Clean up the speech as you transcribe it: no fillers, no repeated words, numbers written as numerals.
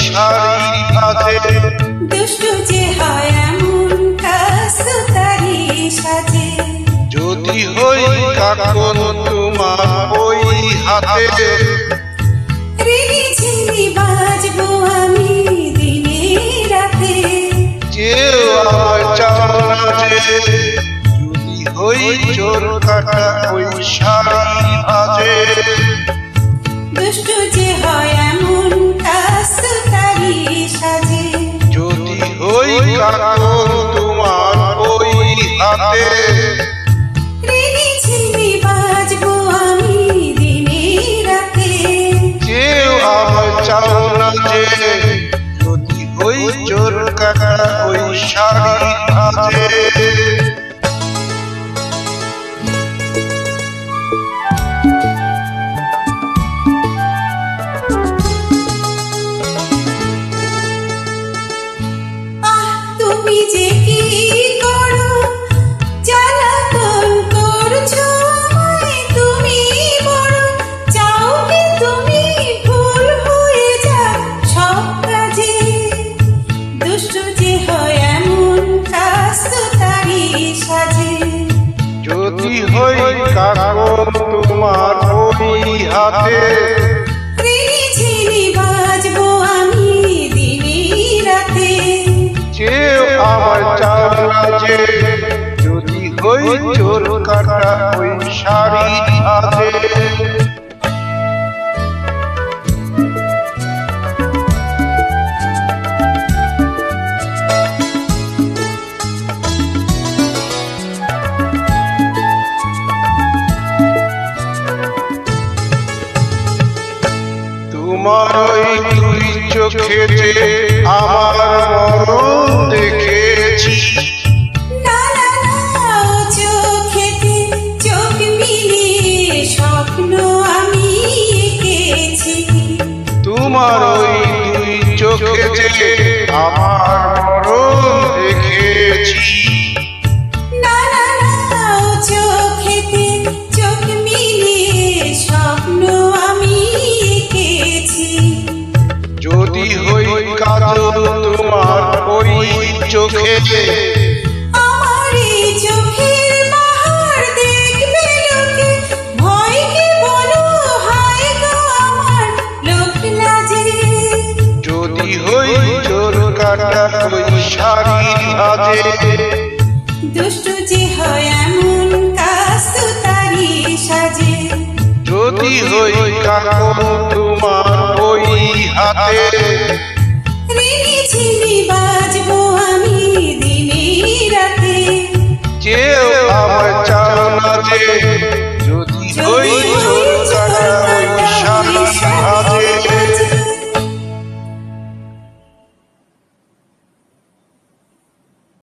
শাড়ির ভাঁজে। দুষ্টু যে হয় এমন কাজ তো তারই সাজে। যদি হই কাকন তোমার ওই হাতে, রিনি ঝিনি বাজবো আমি দিনে রাতে। কেউ আমার চাও না যে, যদি হই চোর কাটা ওই শাড়ির ভাঁজে। দুষ্টু যে হয় এমন কাজ তো তারই সাজে। যদি হই কাকন তোমার ওই হাতে, রিনি ঝিনি বাজবো আমি দিনে রাতে। কেউ আমার চাও না যে, যদি হই চোর কাটা ওই শাড়ির ভাঁজে। তুমি যে কি করো, জ্বালাতন করছো আমায় তুমি বড়। চাও কি তুমি ভুল হয়ে যাক সব কাজে। দুষ্টু যে হয় এমন কাজ তো তারই সাজে। যদি হই কাকন তোমার ওই হাতে, রিনি ঝিনি বাজবো আমি দিনে রাতে। কেউ আমার চাও না যে, যদি হই চোর কাটা ওই শাড়ির ভাঁজে। তোমার ওই দুই চোখে যে আমার মরণ দেখেছি। না না না ও চোখেতে চোখ মিলিয়ে স্বপ্ন আমি এঁকেছি। তোমার ওই দুই চোখে যে আমার মরণ দেখেছি। না না না ও চোখেতে চোখ মিলিয়ে স্বপ্ন আমি এঁকেছি। যদি হই কাজল তোমার ওই চোখে, আমার এই চোখের বাহার দেখবে লোকে। ভয় কি বলো হায় গো আমার লোক লাজে। যদি হই চোর কাটা ওই শাড়ির ভাঁজে। দুষ্টু যে হয় এমন কাজ তো তারই সাজে। যদি হই কাকন তোমার ওই হাতে, রিনি ঝিনি বাজবো আমি দিনে রাতে। কেউ আমার চাও না যে, যদি হই